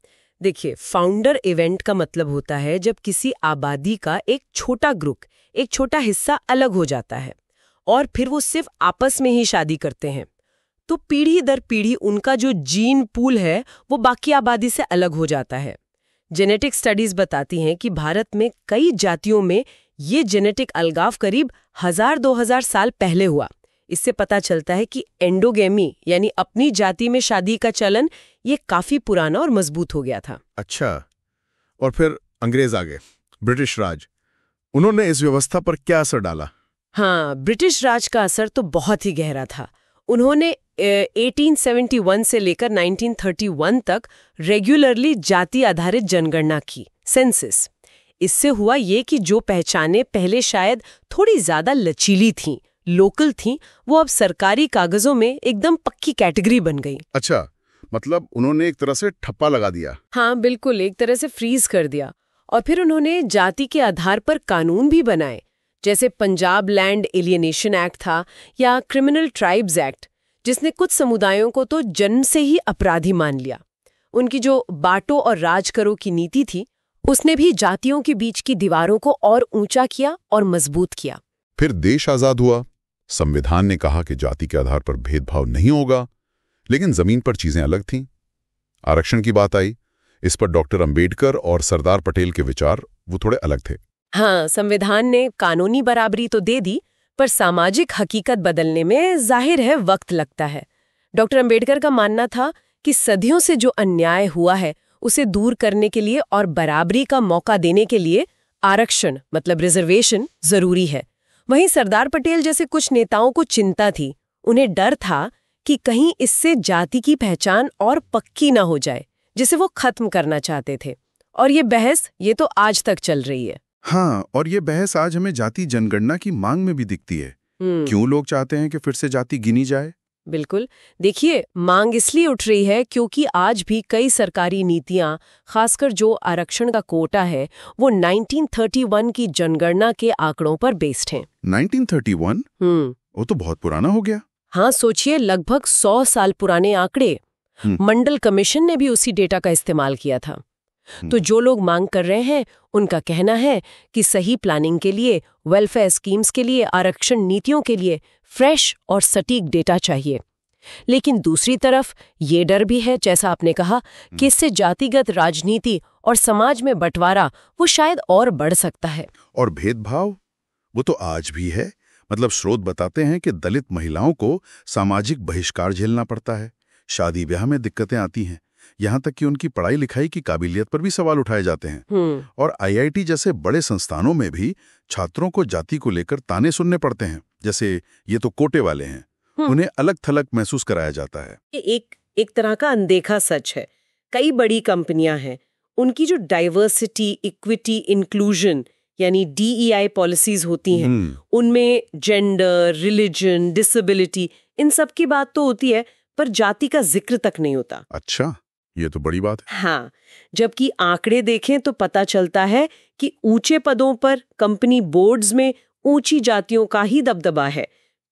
Speaker 1: देखिए, फाउंडर इवेंट का मतलब होता है जब किसी आबादी का एक छोटा ग्रुप, एक छोटा हिस्सा अलग हो जाता है और फिर वो सिर्फ आपस में ही शादी करते हैं। तो पीढ़ी दर पीढ़ी उनका जो जीन पूल है वो बाकी आबादी से अलग हो जाता है। जेनेटिक स्टडीज बताती हैं कि भारत में कई जातियों में ये जेनेटिक अलगाव करीब 1000-2000 साल पहले हुआ। इससे पता चलता है कि एंडोगेमी यानी अपनी जाति में शादी का चलन ये काफी पुराना और मजबूत हो गया था।
Speaker 4: अच्छा, और फिर अंग्रेज आ गए, ब्रिटिश राज। उन्होंने इस व्यवस्था पर क्या असर डाला?
Speaker 1: हाँ, ब्रिटिश राज का असर तो बहुत ही गहरा था। उन्होंने 1871 से लेकर 1931 तक रेगुलरली जाति आधारित जनगणना की, सेंसस। इससे हुआ ये कि जो पहचानें पहले शायद थोड़ी ज्यादा लचीली थीं, लोकल थीं, वो अब सरकारी कागजों में एकदम पक्की कैटेगरी बन गई।
Speaker 2: अच्छा, मतलब उन्होंने एक तरह से ठप्पा लगा दिया।
Speaker 1: हाँ बिल्कुल, एक तरह से फ्रीज कर दिया। और फिर उन्होंने जाति के आधार पर कानून भी बनाए, जैसे पंजाब लैंड एलियनेशन एक्ट था या क्रिमिनल ट्राइब्स एक्ट, जिसने कुछ समुदायों को तो जन्म से ही अपराधी मान लिया। उनकी जो बांटो और राज करो की नीति थी, उसने भी जातियों के बीच की दीवारों को और ऊंचा किया और मजबूत किया।
Speaker 2: फिर देश आजाद हुआ। संविधान ने कहा कि जाति के आधार पर भेदभाव नहीं होगा, लेकिन जमीन पर चीजें अलग थीं। आरक्षण की बात आई, इस पर डॉक्टर अंबेडकर और सरदार पटेल के विचार वो थोड़े अलग थे।
Speaker 1: हाँ, संविधान ने कानूनी बराबरी तो दे दी, पर सामाजिक हकीकत बदलने में जाहिर है वक्त लगता है। डॉक्टर अंबेडकर का मानना था कि सदियों से जो अन्याय हुआ है उसे दूर करने के लिए और बराबरी का मौका देने के लिए आरक्षण मतलब रिजर्वेशन जरूरी है। वहीं सरदार पटेल जैसे कुछ नेताओं को चिंता थी, उन्हें डर था कि कहीं इससे जाति की पहचान और पक्की ना हो जाए, जिसे वो खत्म करना चाहते थे। और ये बहस ये तो आज तक चल रही है।
Speaker 3: हाँ, और ये बहस आज हमें जाति जनगणना की मांग में भी दिखती है। क्यों लोग चाहते हैं कि फिर से जाति गिनी जाए?
Speaker 1: बिल्कुल, देखिए मांग इसलिए उठ रही है क्योंकि आज भी कई सरकारी नीतियां, खासकर जो आरक्षण का कोटा है, वो 1931 की जनगणना के आंकड़ों पर बेस्ड हैं।
Speaker 3: 1931? वो तो बहुत पुराना हो गया।
Speaker 1: हाँ, सोचिए, लगभग 100 साल पुराने आंकड़े। मंडल कमीशन ने भी उसी डेटा का इस्तेमाल किया था। तो जो लोग मांग कर रहे हैं, उनका कहना है कि सही प्लानिंग के लिए, वेलफेयर स्कीम्स के लिए, आरक्षण नीतियों के लिए फ्रेश और सटीक डेटा चाहिए। लेकिन दूसरी तरफ ये डर भी है, जैसा आपने कहा, कि इससे जातिगत राजनीति और समाज में बंटवारा वो शायद और बढ़ सकता है।
Speaker 3: और भेदभाव, वो तो आज भी है। मतलब स्रोत बताते हैं कि दलित महिलाओं को सामाजिक बहिष्कार झेलना पड़ता है, शादी ब्याह में दिक्कतें आती हैं, यहाँ तक कि उनकी पढ़ाई लिखाई की काबिलियत पर भी सवाल उठाए जाते हैं। और आईआईटी जैसे बड़े संस्थानों में भी छात्रों को जाति को लेकर ताने सुनने पड़ते हैं, जैसे ये तो कोटे वाले हैं, उन्हें अलग थलग महसूस कराया जाता है।
Speaker 1: एक तरह का अनदेखा सच है। कई बड़ी कंपनियां हैं, उनकी जो डाइवर्सिटी, इक्विटी, इंक्लूजन यानी DEI पॉलिसीज होती हैं, उनमें जेंडर, रिलीजन, डिसेबिलिटी, इन सब की बात तो होती है, पर जाति का जिक्र तक नहीं होता।
Speaker 3: अच्छा, ये तो बड़ी बात है।
Speaker 1: हाँ, जबकि आंकड़े देखें तो पता चलता है कि ऊंचे पदों पर, कंपनी बोर्ड्स में ऊंची जातियों का ही दबदबा है।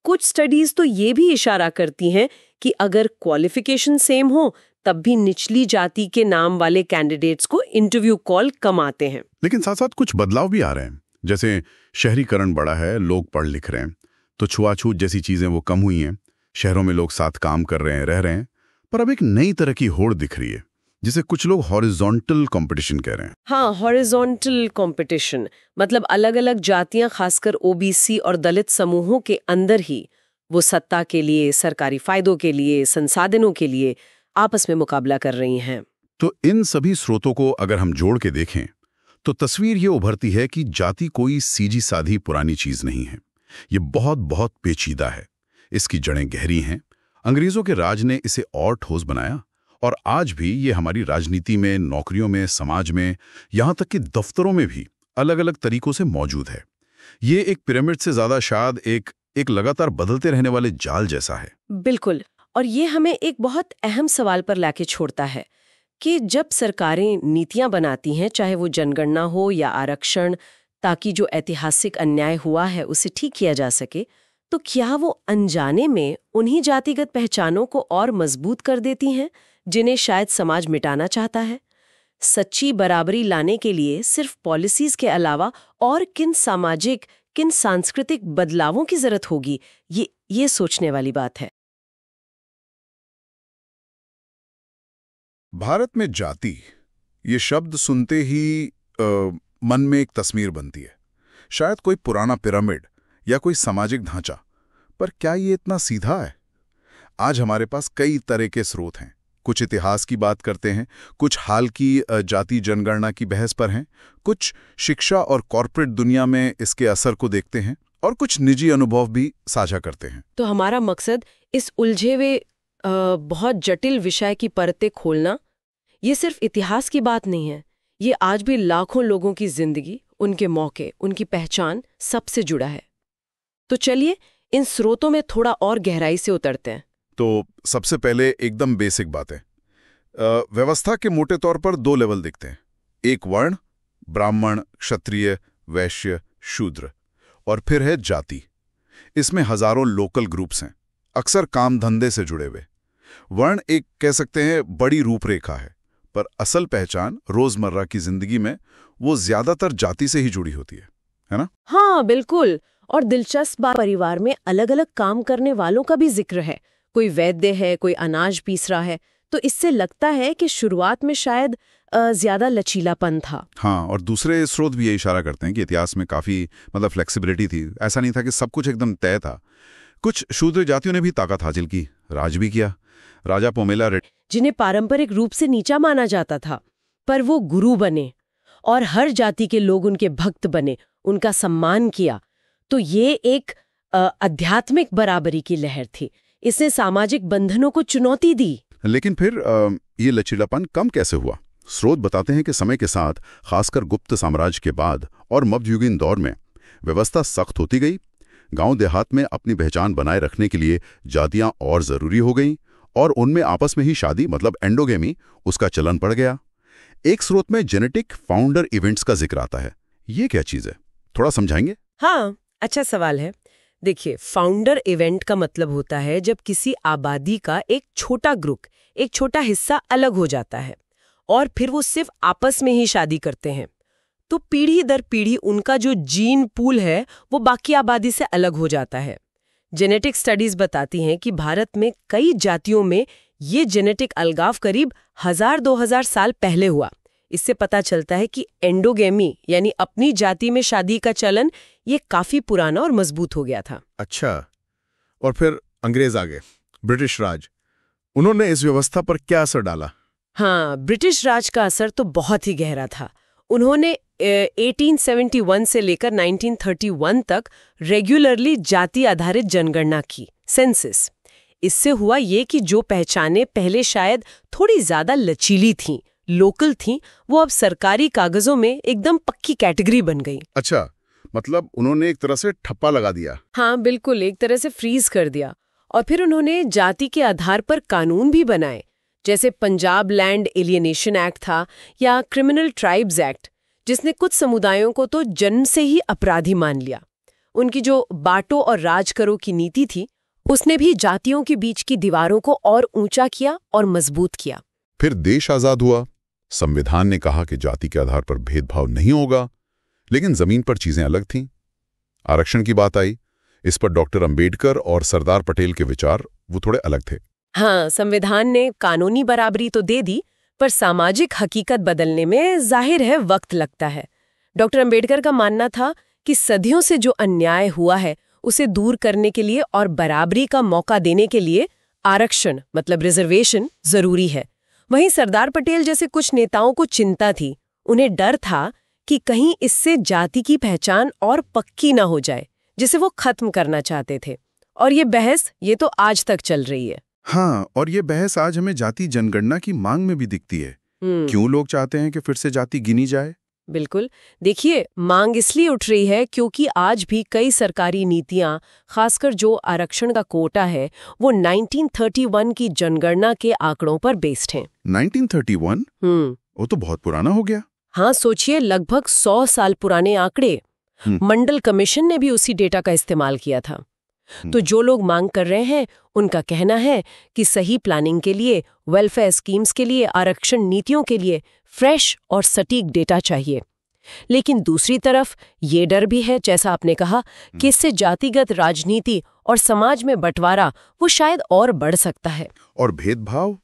Speaker 1: कुछ स्टडीज तो ये भी इशारा करती हैं कि अगर क्वालिफिकेशन सेम हो, तब भी निचली जाति के नाम वाले कैंडिडेट्स को इंटरव्यू कॉल कम आते हैं।
Speaker 3: लेकिन साथ साथ कुछ बदलाव भी आ रहे हैं, जैसे शहरीकरण बढ़ा है, लोग पढ़ लिख रहे हैं, तो छुआछूत जैसी चीजें वो कम हुई हैं। शहरों में लोग साथ काम कर रहे हैं, रह रहे हैं। पर अब एक नई तरह की होड़ दिख रही है, जिसे कुछ लोग हॉरिजॉन्टल कंपटीशन कह रहे हैं।
Speaker 1: हाँ, हॉरिजॉन्टल कंपटीशन मतलब अलग अलग जातियां, खासकर OBC और दलित समूहों के अंदर ही वो सत्ता के लिए, सरकारी फायदों के लिए, संसाधनों के लिए आपस में मुकाबला कर रही हैं।
Speaker 3: तो इन सभी स्रोतों को अगर हम जोड़ के देखें, तो तस्वीर ये उभरती है कि जाति कोई सीधी साधी पुरानी चीज नहीं है। ये बहुत बहुत पेचीदा है, इसकी जड़ें गहरी हैं। अंग्रेजों के राज ने इसे और ठोस बनाया, और आज भी ये हमारी राजनीति में, नौकरियों में, समाज में, यहाँ तक कि दफ्तरों में भी अलग अलग तरीकों से मौजूद है। ये एक पिरामिड से ज्यादा शायद एक लगातार बदलते रहने वाले जाल जैसा है।
Speaker 1: बिल्कुल, और ये हमें एक बहुत अहम सवाल पर लाके छोड़ता है कि जब सरकारें नीतियां बनाती हैं, चाहे वो जनगणना हो या आरक्षण, ताकि जो ऐतिहासिक अन्याय हुआ है उसे ठीक किया जा सके, तो क्या वो अनजाने में उन्हीं जातिगत पहचानों को और मजबूत कर देती हैं जिन्हें शायद समाज मिटाना चाहता है? सच्ची बराबरी लाने के लिए सिर्फ पॉलिसीज के अलावा और किन सामाजिक, किन सांस्कृतिक बदलावों की जरूरत होगी, ये सोचने वाली बात है।
Speaker 2: भारत में जाति, ये शब्द सुनते ही मन में एक तस्वीर बनती है, शायद कोई पुराना पिरामिड या कोई सामाजिक ढांचा। पर क्या ये इतना सीधा है? आज हमारे पास कई तरह के स्रोत हैं। कुछ इतिहास की बात करते हैं, कुछ हाल की जाति जनगणना की बहस पर हैं, कुछ शिक्षा और कॉर्पोरेट दुनिया में इसके असर को देखते हैं, और कुछ निजी अनुभव भी साझा करते हैं।
Speaker 1: तो हमारा मकसद इस उलझे हुए बहुत जटिल विषय की परतें खोलना। ये सिर्फ इतिहास की बात नहीं है, ये आज भी लाखों लोगों की जिंदगी, उनके मौके, उनकी पहचान सबसे जुड़ा है। तो चलिए इन स्रोतों में थोड़ा और गहराई से उतरते हैं।
Speaker 2: तो सबसे पहले एकदम बेसिक बात है। व्यवस्था के मोटे तौर पर 2 लेवल दिखते हैं। एक वर्ण, ब्राह्मण, क्षत्रिय, वैश्य, शूद्र, और फिर है जाति। इसमें हजारों लोकल ग्रुप्स हैं, अक्सर काम धंधे से जुड़े हुए। वर्ण एक कह सकते हैं बड़ी रूपरेखा है, पर असल पहचान रोजमर्रा की जिंदगी में वो ज्यादातर जाति से ही जुड़ी होती है ना?
Speaker 1: हाँ बिल्कुल। और दिलचस्प बात, परिवार में अलग अलग काम करने वालों का भी जिक्र है। कोई वैद्य है, कोई अनाज पीस रहा है, तो इससे लगता है कि शुरुआत में शायद ज्यादा लचीलापन था।
Speaker 3: हाँ, और दूसरे स्रोत भी ये इशारा करते हैं कि इतिहास में काफी फ्लेक्सिबिलिटी थी। ऐसा नहीं था कि सब कुछ एकदम तय था। कुछ शूद्र जातियों ने भी ताकत हासिल की, राज भी किया। राजा पोमेला,
Speaker 1: जिन्हें पारंपरिक रूप से नीचा माना जाता था, पर वो गुरु बने और हर जाति के लोग उनके भक्त बने, उनका सम्मान किया, तो ये एक आध्यात्मिक बराबरी की लहर थी। इसने सामाजिक बंधनों को चुनौती दी।
Speaker 3: लेकिन फिर ये लचीलापन कम कैसे हुआ? स्रोत बताते हैं कि समय के साथ, खासकर गुप्त साम्राज्य के बाद और मध्ययुगीन दौर में, व्यवस्था सख्त होती गई। गांव देहात में अपनी पहचान बनाए रखने के लिए जातियां और जरूरी हो गईं और उनमें आपस में ही शादी मतलब एंडोगेमी उसका चलन पड़ गया। एक स्रोत में जेनेटिक फाउंडर इवेंट्स का जिक्र आता है। ये क्या चीज है, थोड़ा समझाएंगे?
Speaker 1: हाँ, अच्छा सवाल है। देखिए, फाउंडर इवेंट का मतलब होता है जब किसी आबादी का एक छोटा ग्रुप, एक छोटा हिस्सा अलग हो जाता है और फिर वो सिर्फ आपस में ही शादी करते हैं, तो पीढ़ी दर पीढ़ी उनका जो जीन पूल है वो बाकी आबादी से अलग हो जाता है। जेनेटिक स्टडीज बताती हैं कि भारत में कई जातियों में ये जेनेटिक अलगाव करीब 1000-2000 साल पहले हुआ। इससे पता चलता है कि एंडोगेमी यानी अपनी जाति में शादी का चलन ये काफी पुराना और मजबूत हो गया था।
Speaker 4: अच्छा, और फिर अंग्रेज आ गए, ब्रिटिश राज। उन्होंने इस व्यवस्था पर क्या असर डाला?
Speaker 1: हाँ, ब्रिटिश राज का असर तो बहुत ही गहरा था। उन्होंने 1871 से लेकर 1931 तक रेगुलरली जाति आधारित जनगणना की, सेंसस। इससे हुआ ये कि जो पहचानें पहले शायद थोड़ी ज्यादा लचीली थीं, लोकल थीं, वो अब सरकारी कागजों में एकदम पक्की कैटेगरी बन गई।
Speaker 3: अच्छा, मतलब उन्होंने एक तरह से ठप्पा लगा दिया।
Speaker 1: हाँ बिल्कुल, एक तरह से फ्रीज कर दिया। और फिर उन्होंने जाति के आधार पर कानून भी बनाए, जैसे पंजाब लैंड एलियनेशन एक्ट था या क्रिमिनल ट्राइब्स एक्ट, जिसने कुछ समुदायों को तो जन्म से ही अपराधी मान लिया। उनकी जो बांटो और राज करो की नीति थी, उसने भी जातियों के बीच की दीवारों को और ऊंचा किया और मजबूत किया।
Speaker 2: फिर देश आजाद हुआ। संविधान ने कहा कि जाति के आधार पर भेदभाव नहीं होगा, लेकिन जमीन पर चीजें अलग थीं। आरक्षण की बात आई। इस पर डॉक्टर अंबेडकर और सरदार पटेल के विचार वो थोड़े अलग थे।
Speaker 1: हाँ, संविधान ने कानूनी बराबरी तो दे दी, पर सामाजिक हकीकत बदलने में जाहिर है वक्त लगता है। डॉक्टर अंबेडकर का मानना था कि सदियों से जो अन्याय हुआ है उसे दूर करने के लिए और बराबरी का मौका देने के लिए आरक्षण मतलब रिजर्वेशन जरूरी है। वहीं सरदार पटेल जैसे कुछ नेताओं को चिंता थी। उन्हें डर था कि कहीं इससे जाति की पहचान और पक्की ना हो जाए, जिसे वो खत्म करना चाहते थे। और ये बहस ये तो आज तक चल रही है।
Speaker 3: हाँ, और ये बहस आज हमें जाति जनगणना की मांग में भी दिखती है। क्यों लोग चाहते हैं कि फिर से जाति गिनी जाए?
Speaker 1: बिल्कुल, देखिए, मांग इसलिए उठ रही है क्योंकि आज भी कई सरकारी नीतियां, खासकर जो आरक्षण का कोटा है, वो 1931 की जनगणना के आंकड़ों पर बेस्ड हैं।
Speaker 3: 1931? वो तो बहुत पुराना हो गया।
Speaker 1: हाँ, सोचिए, लगभग 100 साल पुराने आंकड़े। मंडल कमीशन ने भी उसी डेटा का इस्तेमाल किया था। तो जो लोग मांग कर रहे हैं, उनका कहना है कि सही प्लानिंग के लिए, वेलफेयर स्कीम्स के लिए, आरक्षण नीतियों के लिए फ्रेश और सटीक डेटा चाहिए। लेकिन दूसरी तरफ ये डर भी है, जैसा आपने कहा, कि इससे जातिगत राजनीति और समाज में बंटवारा वो शायद और बढ़ सकता है।
Speaker 3: और भेदभाव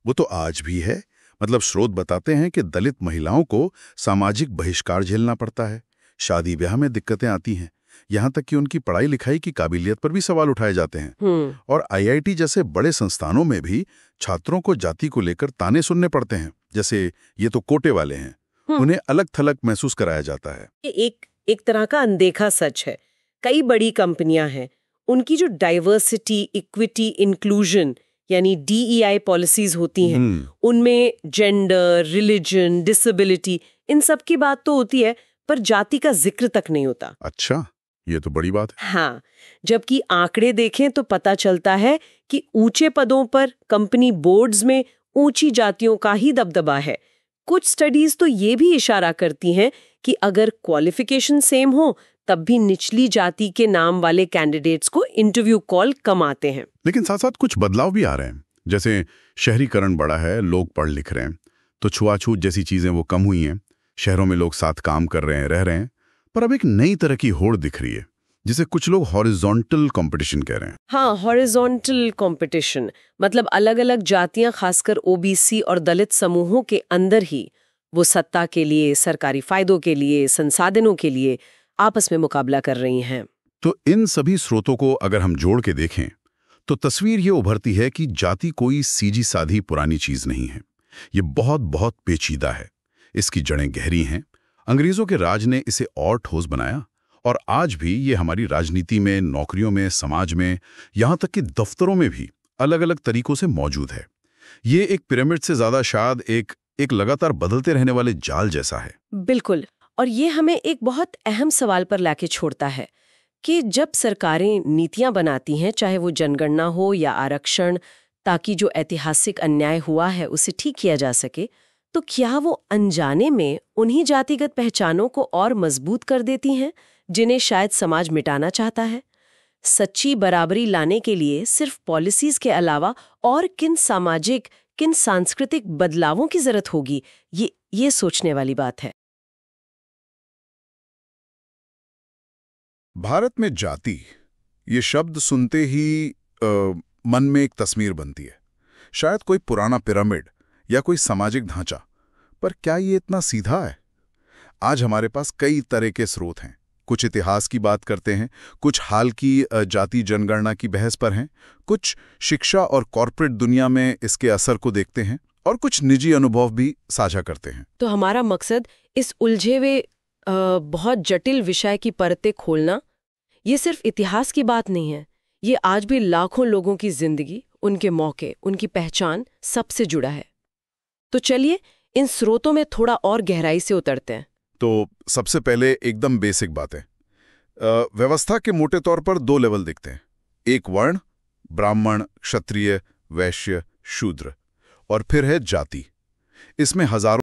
Speaker 3: वो तो आज भी है। मतलब स्रोत बताते हैं कि दलित महिलाओं को सामाजिक बहिष्कार झेलना पड़ता है, शादी ब्याह में दिक्कतें आती हैं, यहाँ तक कि उनकी पढ़ाई लिखाई की काबिलियत पर भी सवाल उठाए जाते हैं। और IIT जैसे बड़े संस्थानों में भी छात्रों को जाति को लेकर ताने सुनने पड़ते हैं, जैसे ये तो कोटे वाले हैं, उन्हें अलग थलग महसूस कराया जाता है।
Speaker 1: एक तरह का अनदेखा सच है। कई बड़ी कंपनियां हैं, उनकी जो डाइवर्सिटी, इक्विटी, इंक्लूजन यानी DEI पॉलिसीज होती हैं, उनमें जेंडर, रिलीजन, डिसेबिलिटी, इन सब की बात तो होती है, पर जाति का जिक्र तक नहीं होता।
Speaker 3: अच्छा, ये तो बड़ी बात है।
Speaker 1: हाँ, जबकि आंकड़े देखें तो पता चलता है कि ऊंचे पदों पर, कंपनी बोर्ड्स में ऊंची जातियों का ही दबदबा है। कुछ स्टडीज तो ये भी इशारा करती हैं कि अगर क्वालिफिकेशन सेम हो, तब भी निचली जाति के नाम वाले कैंडिडेट्स को इंटरव्यू कॉल कम आते हैं।
Speaker 3: लेकिन साथ साथ कुछ बदलाव भी आ रहे हैं, जैसे शहरीकरण बढ़ा है, लोग पढ़ लिख रहे हैं, तो छुआछूत जैसी चीजें वो कम हुई हैं। शहरों में लोग साथ काम कर रहे हैं, रह रहे हैं। पर अब एक नई तरह की होड़ दिख रही है, जिसे कुछ लोग हॉरिजॉन्टल कंपटीशन कह रहे हैं।
Speaker 1: हाँ, हॉरिजॉन्टल कंपटीशन मतलब अलग अलग जातियां, खासकर OBC और दलित समूहों के अंदर ही वो सत्ता के लिए, सरकारी फायदों के लिए, संसाधनों के लिए आपस में मुकाबला कर रही हैं।
Speaker 3: तो इन सभी स्रोतों को अगर हम जोड़ के देखें तो तस्वीर ये उभरती है कि जाति कोई सीधी साधी पुरानी चीज नहीं है। ये बहुत बहुत पेचीदा है। इसकी जड़ें गहरी हैं। अंग्रेजों के राज ने इसे और ठोस बनाया और आज भी ये हमारी राजनीति में, नौकरियों में, समाज में, यहाँ तक कि दफ्तरों में भी अलग अलग तरीकों से मौजूद है। ये एक पिरामिड से ज्यादा शायद एक लगातार बदलते रहने वाले जाल जैसा है।
Speaker 1: बिल्कुल। और ये हमें एक बहुत अहम सवाल पर लाके छोड़ता है कि जब सरकारें नीतियां बनाती हैं, चाहे वो जनगणना हो या आरक्षण, ताकि जो ऐतिहासिक अन्याय हुआ है उसे ठीक किया जा सके, तो क्या वो अनजाने में उन्हीं जातिगत पहचानों को और मजबूत कर देती हैं जिन्हें शायद समाज मिटाना चाहता है? सच्ची बराबरी लाने के लिए सिर्फ पॉलिसीज के अलावा और किन सामाजिक, किन सांस्कृतिक बदलावों की जरूरत होगी, ये सोचने वाली बात है।
Speaker 4: भारत में जाति, ये शब्द सुनते ही मन में एक तस्वीर बनती है, शायद कोई पुराना पिरामिड या कोई सामाजिक ढांचा। पर क्या ये इतना सीधा है? आज हमारे पास कई तरह के स्रोत हैं। कुछ इतिहास की बात करते हैं, कुछ हाल की जाति जनगणना की बहस पर हैं, कुछ शिक्षा और कॉर्पोरेट दुनिया में इसके असर को देखते हैं, और कुछ निजी अनुभव भी साझा करते हैं।
Speaker 1: तो हमारा मकसद इस उलझे हुए बहुत जटिल विषय की परतें खोलना। ये सिर्फ इतिहास की बात नहीं है, ये आज भी लाखों लोगों की जिंदगी, उनके मौके, उनकी पहचान सबसे जुड़ा है। तो चलिए इन स्रोतों में थोड़ा और गहराई से उतरते हैं।
Speaker 4: तो सबसे पहले एकदम बेसिक बातें। व्यवस्था के मोटे तौर पर 2 लेवल दिखते हैं। एक वर्ण, ब्राह्मण, क्षत्रिय, वैश्य, शूद्र, और फिर है जाति। इसमें हजारों